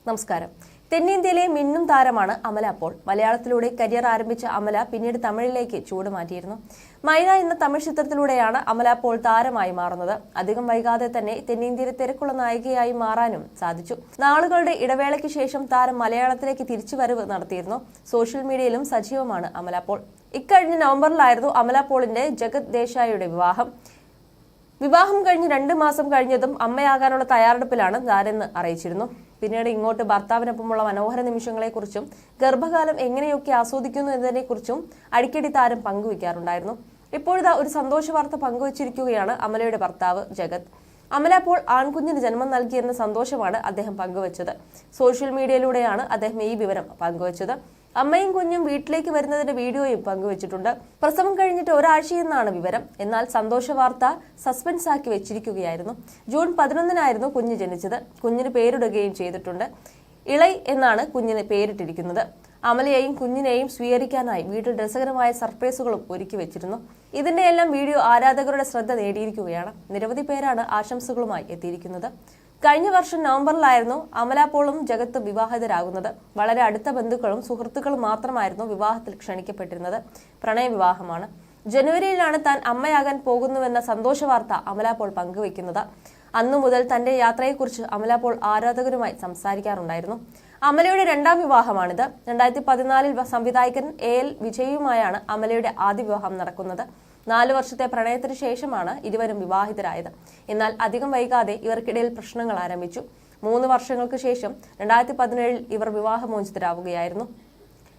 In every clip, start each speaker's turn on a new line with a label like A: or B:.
A: നമസ്കാരം. തെന്നിന്ത്യയിലെ മിന്നും താരമാണ് അമല പോൾ. മലയാളത്തിലൂടെ കരിയർ ആരംഭിച്ച അമല പിന്നീട് തമിഴിലേക്ക് ചൂടുമാറ്റിയിരുന്നു. മൈന എന്ന തമിഴ് ചിത്രത്തിലൂടെയാണ് അമല പോൾ താരമായി മാറുന്നത്. അധികം വൈകാതെ തന്നെ തെന്നിന്ത്യയിലെ തിരക്കുള്ള നായികയായി മാറാനും സാധിച്ചു. നാളുകളുടെ ഇടവേളയ്ക്ക് ശേഷം താരം മലയാളത്തിലേക്ക് തിരിച്ചുവരവ് നടത്തിയിരുന്നു. സോഷ്യൽ മീഡിയയിലും സജീവമാണ് അമല പോൾ. ഇക്കഴിഞ്ഞ നവംബറിലായിരുന്നു അമല പോളിന്റെ ജഗത് ദേശായിയുടെ വിവാഹം കഴിഞ്ഞ് 2 മാസം കഴിഞ്ഞതും അമ്മയാകാനുള്ള തയ്യാറെടുപ്പിലാണ് താരെന്ന് അറിയിച്ചിരുന്നു. പിന്നീട് ഇങ്ങോട്ട് ഭർത്താവിനൊപ്പമുള്ള മനോഹര നിമിഷങ്ങളെക്കുറിച്ചും ഗർഭകാലം എങ്ങനെയൊക്കെ ആസ്വദിക്കുന്നു എന്നതിനെക്കുറിച്ചും അടിക്കടി താരം പങ്കുവയ്ക്കാറുണ്ടായിരുന്നു. ഇപ്പോഴത്തെ ഒരു സന്തോഷ വാർത്ത പങ്കുവച്ചിരിക്കുകയാണ് അമലയുടെ ഭർത്താവ് ജഗത്. അമല പോൾ ആൺകുഞ്ഞിന് ജന്മം നൽകിയെന്ന സന്തോഷമാണ് അദ്ദേഹം പങ്കുവച്ചത്. സോഷ്യൽ മീഡിയയിലൂടെയാണ് അദ്ദേഹം ഈ വിവരം പങ്കുവച്ചത്. അമ്മയും കുഞ്ഞും വീട്ടിലേക്ക് വരുന്നതിന്റെ വീഡിയോയും പങ്കുവച്ചിട്ടുണ്ട്. പ്രസവം കഴിഞ്ഞിട്ട് ഒരാഴ്ചയെന്നാണ് വിവരം. എന്നാൽ സന്തോഷ വാർത്ത സസ്പെൻസ് ആക്കി വെച്ചിരിക്കുകയായിരുന്നു. ജൂൺ 11-നായിരുന്നു കുഞ്ഞ് ജനിച്ചത്. കുഞ്ഞിന് പേരിടുകയും ചെയ്തിട്ടുണ്ട്. ഇളൈ എന്നാണ് കുഞ്ഞിന് പേരിട്ടിരിക്കുന്നത്. അമലയെയും കുഞ്ഞിനെയും സ്വീകരിക്കാനായി വീട്ടിൽ രസകരമായ സർപ്രൈസുകളും ഒരുക്കി വെച്ചിരുന്നു. ഇതിന്റെ എല്ലാം വീഡിയോ ആരാധകരുടെ ശ്രദ്ധ നേടിയിരിക്കുകയാണ്. നിരവധി പേരാണ് ആശംസകളുമായി എത്തിയിരിക്കുന്നത്. കഴിഞ്ഞ വർഷം നവംബറിലായിരുന്നു അമല പോളും ജഗത്തും വിവാഹിതരാകുന്നത്. വളരെ അടുത്ത ബന്ധുക്കളും സുഹൃത്തുക്കളും മാത്രമായിരുന്നു വിവാഹത്തിൽ ക്ഷണിക്കപ്പെട്ടിരുന്നത്. പ്രണയവിവാഹമാണ്. ജനുവരിയിലാണ് താൻ അമ്മയാകാൻ പോകുന്നുവെന്ന സന്തോഷ വാർത്ത അമല പോൾ പങ്കുവയ്ക്കുന്നത്. അന്നു മുതൽ തന്റെ യാത്രയെക്കുറിച്ച് അമല പോൾ ആരാധകരുമായി സംസാരിക്കാറുണ്ടായിരുന്നു. അമലയുടെ 2ാം വിവാഹമാണിത്. 2014 സംവിധായകൻ AL വിജയുമായാണ് അമലയുടെ ആദ്യ വിവാഹം നടക്കുന്നത്. 4 വർഷത്തെ പ്രണയത്തിന് ശേഷമാണ് ഇരുവരും വിവാഹിതരായത്. എന്നാൽ അധികം വൈകാതെ ഇവർക്കിടയിൽ പ്രശ്നങ്ങൾ ആരംഭിച്ചു. 3 വർഷങ്ങൾക്ക് ശേഷം 2017 ഇവർ വിവാഹമോചിതരാവുകയായിരുന്നു.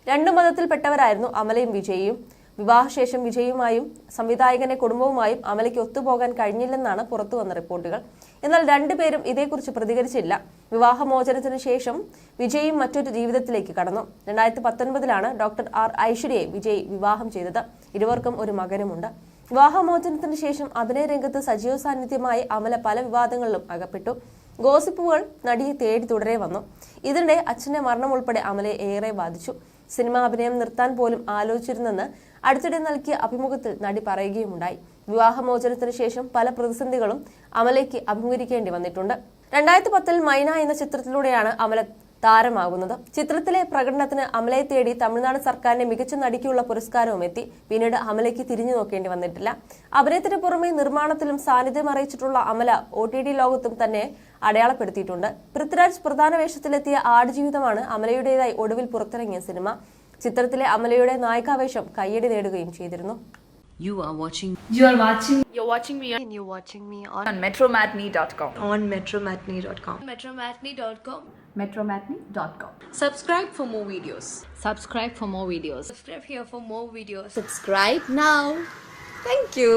A: 2 മതത്തിൽപ്പെട്ടവരായിരുന്നു അമലയും വിജയും. വിവാഹശേഷം വിജയുമായും സംവിധായകന്റെ കുടുംബവുമായും അമലയ്ക്ക് ഒത്തുപോകാൻ കഴിഞ്ഞില്ലെന്നാണ് പുറത്തുവന്ന റിപ്പോർട്ടുകൾ. എന്നാൽ 2 പേരും ഇതേക്കുറിച്ച് പ്രതികരിച്ചില്ല. വിവാഹമോചനത്തിന് ശേഷം വിജയും മറ്റൊരു ജീവിതത്തിലേക്ക് കടന്നു. 2019-ലാണ് ഡോക്ടർ R ഐശ്വര്യയെ വിജയ് വിവാഹം ചെയ്തത്. ഇരുവർക്കും ഒരു മകനുമുണ്ട്. വിവാഹമോചനത്തിന് ശേഷം അഭിനയ രംഗത്ത് സജീവ സാന്നിധ്യമായി അമല പല വിവാദങ്ങളിലും അകപ്പെട്ടു. ഗോസിപ്പുകൾ നടിയെ തേടി തുടരെ വന്നു. ഇതിനിടെ അച്ഛന്റെ മരണം ഉൾപ്പെടെ അമലയെ ഏറെ ബാധിച്ചു. സിനിമാ അഭിനയം നിർത്താൻ പോലും ആലോചിച്ചിരുന്നെന്ന് അടുത്തിടെ നൽകിയ അഭിമുഖത്തിൽ നടി പറയുകയുമുണ്ടായി. വിവാഹമോചനത്തിന് ശേഷം പല പ്രതിസന്ധികളും അമലയ്ക്ക് അഭിമുഖീകരിക്കേണ്ടി വന്നിട്ടുണ്ട്. 2010 മൈന എന്ന ചിത്രത്തിലൂടെയാണ് അമല താരമാകുന്നത്. ചിത്രത്തിലെ പ്രകടനത്തിന് അമലയെ തേടി തമിഴ്നാട് സർക്കാരിന്റെ മികച്ച നടിക്കുള്ള പുരസ്കാരവും എത്തി. പിന്നീട് അമലയ്ക്ക് തിരിഞ്ഞു നോക്കേണ്ടി വന്നിട്ടില്ല. അഭിനയത്തിന് പുറമെ നിർമ്മാണത്തിലും സാന്നിധ്യം അറിയിച്ചിട്ടുള്ള അമല OTT ലോകത്തും തന്നെ അടയാളപ്പെടുത്തിയിട്ടുണ്ട്. പൃഥ്വിരാജ് പ്രധാന വേഷത്തിലെത്തിയ ആടുജീവിതമാണ് അമലയുടേതായി ഒടുവിൽ പുറത്തിറങ്ങിയ സിനിമ. ചിത്രത്തിലെ അമലയുടെ നായികാവേഷം കയ്യടി നേടുകയും ചെയ്തിരുന്നു.
B: You're watching me
C: on metromatney.com.
B: metromatney.com.
C: metromatney.com.
B: Subscribe for more videos.
C: Subscribe for more videos.
B: Subscribe here for more videos.
C: Subscribe now. Thank you.